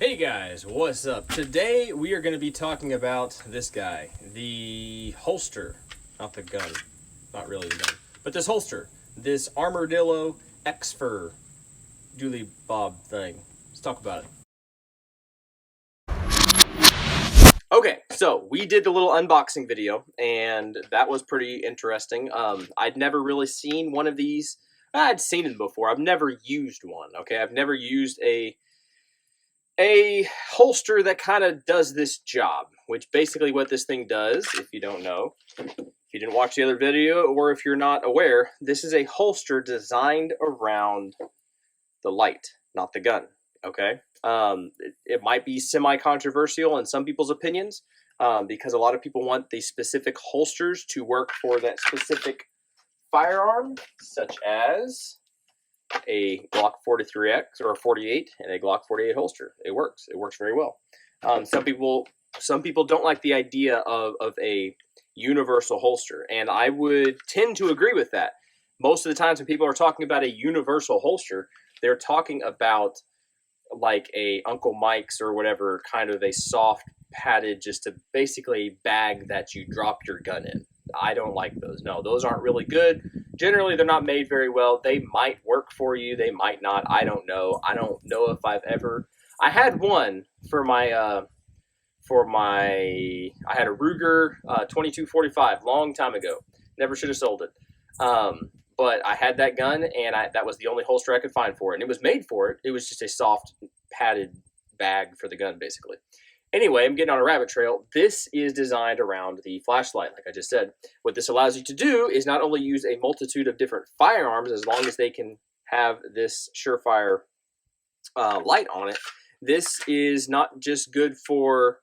Hey guys, what's up? Today we are going to be talking about this guy, the holster, not the gun, not really the gun, but this holster, this Armordillo X-Fer Dooley Bob thing. Let's talk about it. Okay, so we did the little unboxing video, and that was pretty interesting. I'd never really seen one of these. I'd seen them before. I've never used one. Okay, I've never used a holster that kind of does this job, which basically what this thing does, if you don't know, if you didn't watch the other video, or if you're not aware, this is a holster designed around the light, not the gun. Okay, it might be semi-controversial in some people's opinions, because a lot of people want the specific holsters to work for that specific firearm, such as a Glock 43X or a 48 and a Glock 48 holster. It works very well. Some people don't like the idea of a universal holster, and I would tend to agree with that. Most of the times when people are talking about a universal holster, they're talking about like a Uncle Mike's or whatever, kind of a soft padded, just a basically bag that you drop your gun in. I don't like those. No, those aren't really good. Generally, they're not made very well. They might work for you. They might not. I don't know. I don't know if I've ever... I had one for my... I had a Ruger 2245 long time ago. Never should have sold it. But I had that gun, and that was the only holster I could find for it. And it was made for it. It was just a soft, padded bag for the gun, basically. Anyway, I'm getting on a rabbit trail. This is designed around the flashlight, like I just said. What this allows you to do is not only use a multitude of different firearms, as long as they can have this surefire light on it. This is not just good for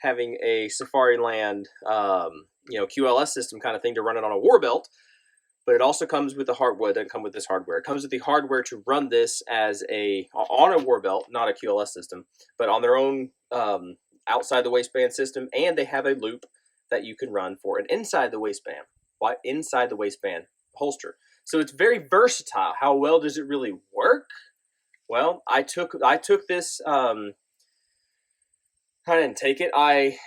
having a Safariland, QLS system kind of thing to run it on a war belt, but it also comes with the hardware. It doesn't come with this hardware. It comes with the hardware to run this as on a war belt, not a QLS system, but on their own outside the waistband system, and they have a loop that you can run for an inside the waistband. Why inside the waistband holster? So it's very versatile. How well does it really work? Well, I took this. I didn't take it. I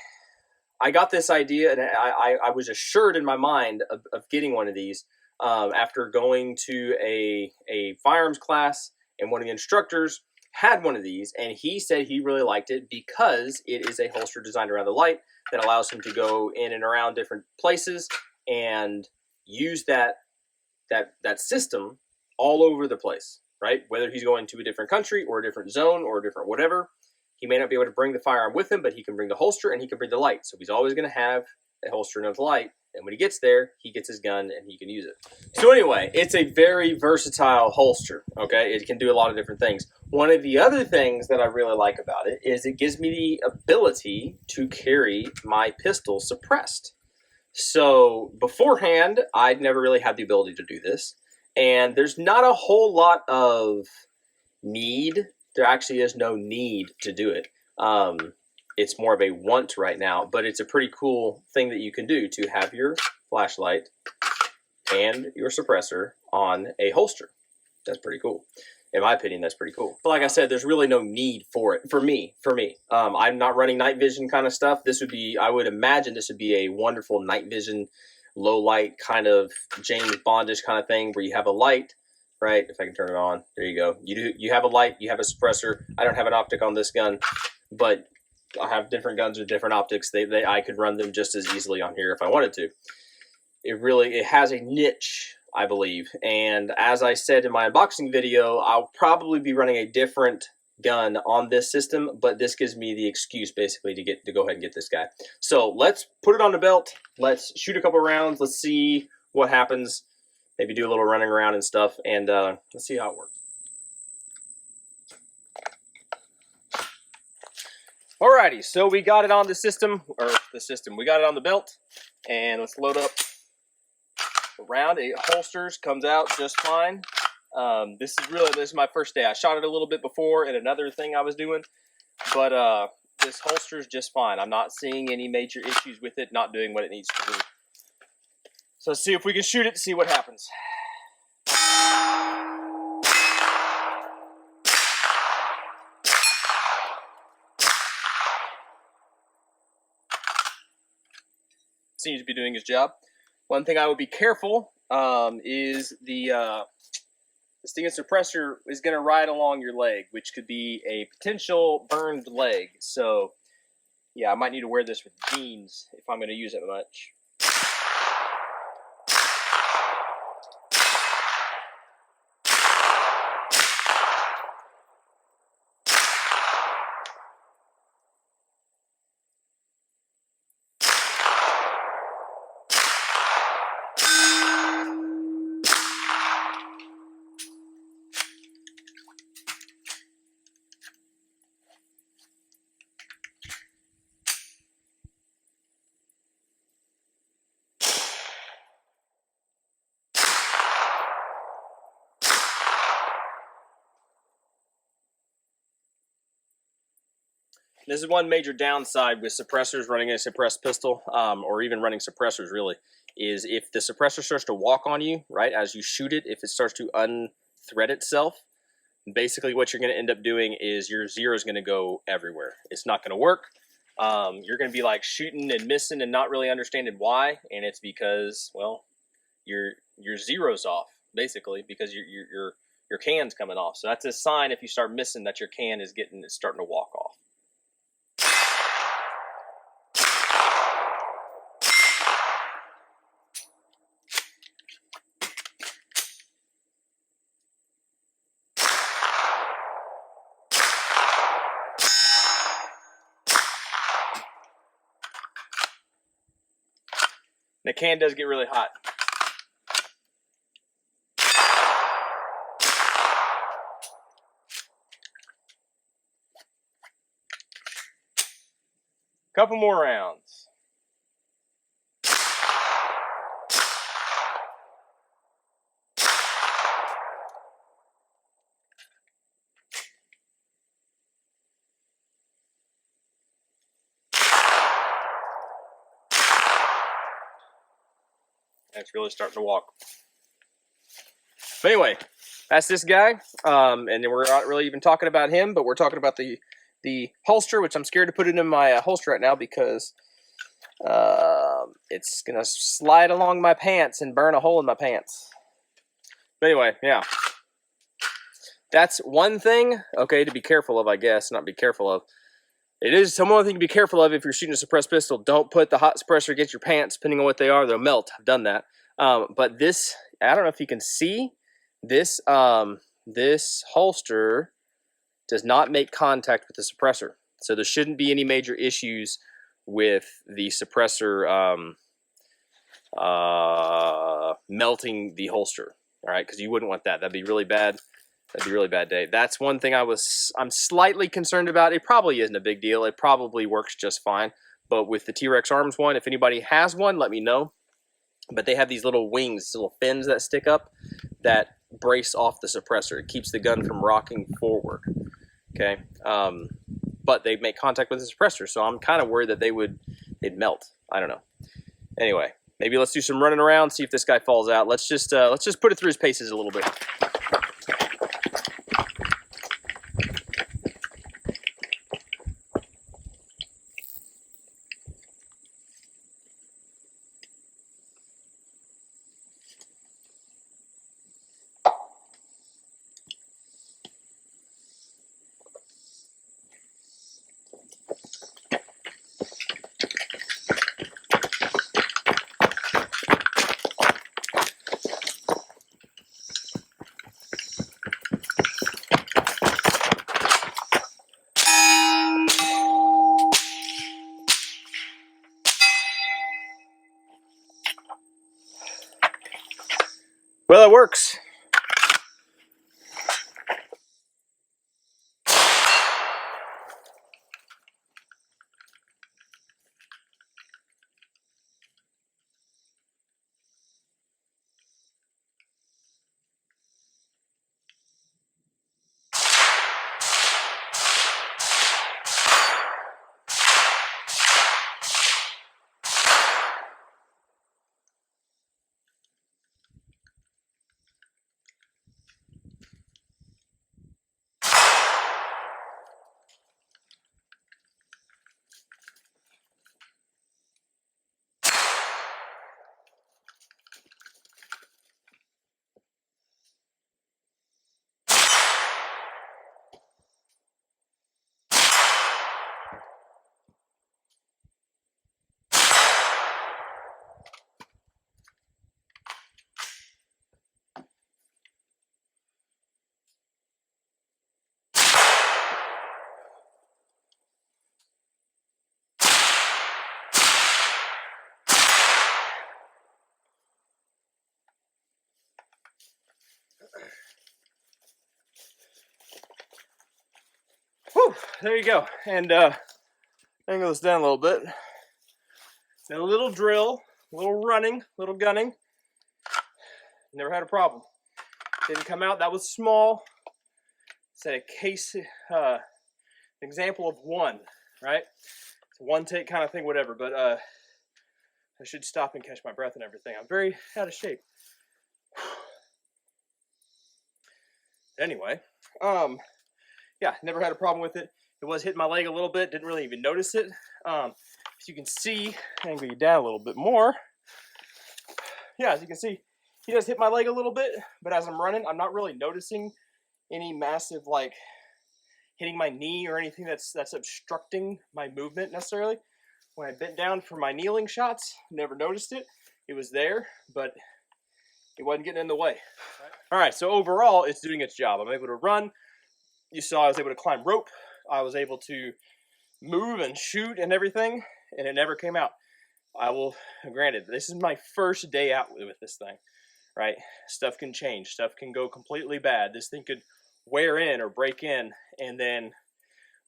got this idea, and I was assured in my mind of getting one of these after going to a firearms class, and one of the instructors had one of these, and he said he really liked it because it is a holster designed around the light that allows him to go in and around different places and use that system all over the place, right? Whether he's going to a different country or a different zone or a different whatever, he may not be able to bring the firearm with him, but he can bring the holster and he can bring the light. So he's always going to have a holster and a light. And when he gets there, he gets his gun and he can use it. So anyway, it's a very versatile holster, okay? It can do a lot of different things. One of the other things that I really like about it is it gives me the ability to carry my pistol suppressed. So beforehand, I'd never really had the ability to do this. And there's not a whole lot of need. There actually is no need to do it. It's more of a want right now, but it's a pretty cool thing that you can do to have your flashlight and your suppressor on a holster. That's pretty cool. In my opinion, that's pretty cool. But like I said, there's really no need for it for me. I'm not running night vision kind of stuff. I would imagine this would be a wonderful night vision, low light kind of James Bondish kind of thing where you have a light. Right, if I can turn it on, there you go. You have a light, you have a suppressor. I don't have an optic on this gun, but I have different guns with different optics. I could run them just as easily on here if I wanted to. It has a niche, I believe. And as I said in my unboxing video, I'll probably be running a different gun on this system, but this gives me the excuse basically to go ahead and get this guy. So let's put it on the belt. Let's shoot a couple rounds. Let's see what happens. Maybe do a little running around and stuff, and let's see how it works. Alrighty, so we got it on the system, we got it on the belt, and let's load up the round. It holsters, comes out just fine. This is my first day. I shot it a little bit before in another thing I was doing, but this holsters just fine. I'm not seeing any major issues with it not doing what it needs to do. So let's see if we can shoot it, see what happens. seems to be doing his job. One thing I would be careful is the stinger suppressor is going to ride along your leg, which could be a potential burned leg. So, yeah, I might need to wear this with jeans if I'm going to use it much. This is one major downside with suppressors running a suppressed pistol, or even running suppressors really, is if the suppressor starts to walk on you, right, as you shoot it, if it starts to unthread itself, basically what you're going to end up doing is your zero is going to go everywhere. It's not going to work. You're going to be like shooting and missing and not really understanding why, and it's because, well, your zero's off, basically, because your can's coming off. So that's a sign if you start missing that your can is starting to walk off. The can does get really hot. Couple more rounds. And it's really starting to walk. But anyway, that's this guy. And then we're not really even talking about him, but we're talking about the holster, which I'm scared to put it in my holster right now because it's going to slide along my pants and burn a hole in my pants. But anyway, yeah. That's one thing, okay, to be careful of, I guess. Not be careful of. It is some other thing to be careful of if you're shooting a suppressed pistol. Don't put the hot suppressor against your pants, depending on what they are. They'll melt. I've done that. But this, I don't know if you can see, this holster does not make contact with the suppressor. So there shouldn't be any major issues with the suppressor melting the holster. All right, because you wouldn't want that. That'd be really bad. That'd be a really bad day. That's one thing I'm slightly concerned about. It probably isn't a big deal. It probably works just fine. But with the T-Rex Arms one, if anybody has one, let me know. But they have these little wings, little fins that stick up that brace off the suppressor. It keeps the gun from rocking forward. Okay, but they make contact with the suppressor, so I'm kind of worried that they'd melt. I don't know. Anyway, maybe let's do some running around, see if this guy falls out. Let's just put it through his paces a little bit. Well, it works. there you go. And angle this down a little bit. Now a little drill, a little running, a little gunning. Never had a problem. Didn't come out. That was small. It's a case, an example of one, right? It's a one take kind of thing, whatever. But I should stop and catch my breath and everything. I'm very out of shape. Anyway, yeah, never had a problem with it. It was hitting my leg a little bit. Didn't really even notice it. As you can see, angle you down a little bit more. Yeah, as you can see, he does hit my leg a little bit, but as I'm running, I'm not really noticing any massive, like, hitting my knee or anything that's obstructing my movement necessarily. When I bent down for my kneeling shots, never noticed it. It was there, but it wasn't getting in the way. All right, so overall, it's doing its job. I'm able to run. You saw I was able to climb rope. I was able to move and shoot and everything, and it never came out. I will, granted, this is my first day out with this thing, right? Stuff can change. Stuff can go completely bad. This thing could wear in or break in and then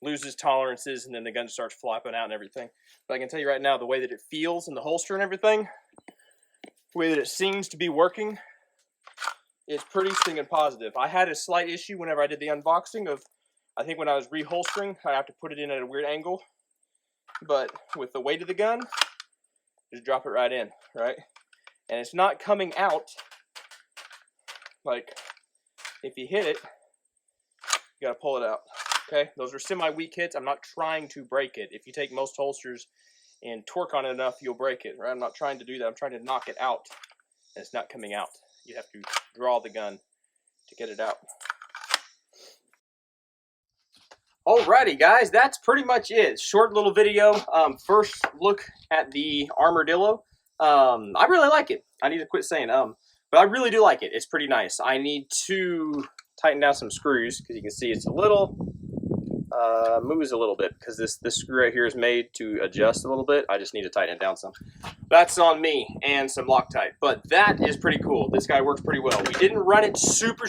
loses tolerances, and then the gun starts flopping out and everything. But I can tell you right now, the way that it feels in the holster and everything, the way that it seems to be working, is pretty stinging positive. I had a slight issue whenever I did the unboxing of, I think when I was reholstering, I have to put it in at a weird angle. But with the weight of the gun, just drop it right in, right? And it's not coming out. Like, if you hit it, you gotta pull it out, okay? Those are semi-weak hits. I'm not trying to break it. If you take most holsters and torque on it enough, you'll break it, right? I'm not trying to do that. I'm trying to knock it out, and it's not coming out. You have to draw the gun to get it out. Alrighty, guys, that's pretty much it. Short little video. First look at the Armordillo. I really like it. I need to quit saying but I really do like it. It's pretty nice. I need to tighten down some screws because you can see it's a little moves a little bit because this screw right here is made to adjust a little bit. I just need to tighten it down some. That's on me and some Loctite, but that is pretty cool. This guy works pretty well. We didn't run it super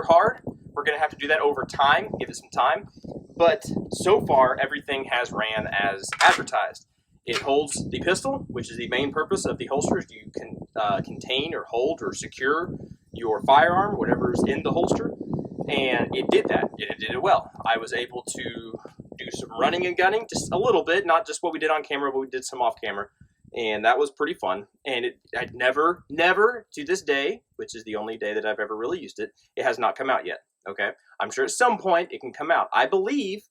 hard. We're gonna have to do that over time, give it some time. But so far, everything has ran as advertised. It holds the pistol, which is the main purpose of the holsters. You can contain or hold or secure your firearm, whatever's in the holster. And it did that, and it did it well. I was able to do some running and gunning, just a little bit, not just what we did on camera, but we did some off camera. And that was pretty fun. And I'd never, to this day, which is the only day that I've ever really used it, it has not come out yet. Okay, I'm sure at some point it can come out. I believe,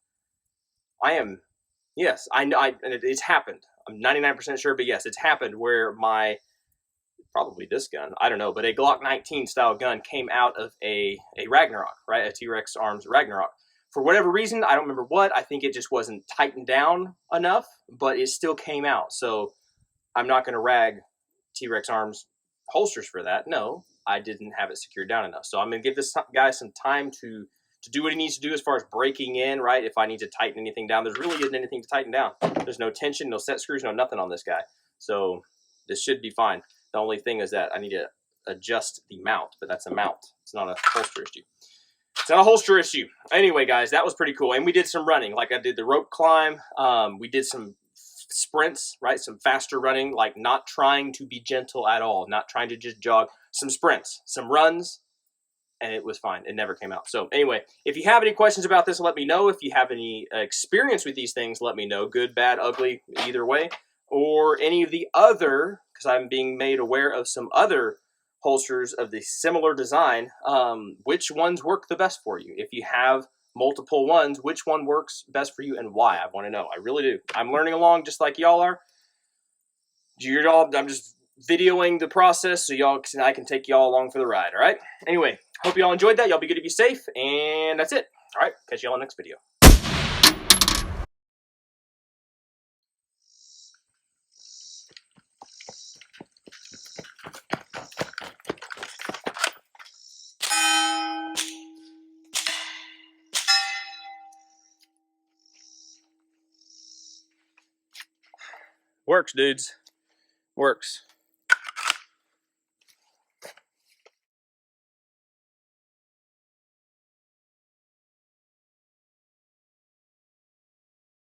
yes, I know, and it's happened. I'm 99% sure, but yes, it's happened where probably this gun, I don't know, but a Glock 19 style gun came out of a Ragnarok, right? A T-Rex Arms Ragnarok. For whatever reason, I don't remember what, I think it just wasn't tightened down enough, but it still came out. So I'm not going to rag T-Rex Arms holsters for that. No, I didn't have it secured down enough. So I'm going to give this guy some time to do what he needs to do as far as breaking in, right? If I need to tighten anything down, there's really isn't anything to tighten down. There's no tension, no set screws, no nothing on this guy. So this should be fine. The only thing is that I need to adjust the mount, but that's a mount. It's not a holster issue. It's not a holster issue. Anyway, guys, that was pretty cool. And we did some running. Like I did the rope climb. We did some sprints, right? Some faster running, like not trying to be gentle at all, not trying to just jog. Some sprints, some runs, and it was fine. It never came out. So anyway, if you have any questions about this, let me know. If you have any experience with these things, let me know. Good, bad, ugly, either way. Or any of the other, because I'm being made aware of some other holsters of the similar design, which ones work the best for you? If you have multiple ones, which one works best for you and why? I want to know. I really do. I'm learning along just like y'all are. I'm just videoing the process so I can take y'all along for the ride, all right? Anyway, hope y'all enjoyed that. Y'all be good to be safe, and that's it. All right, catch y'all in the next video. Works, dudes. Works.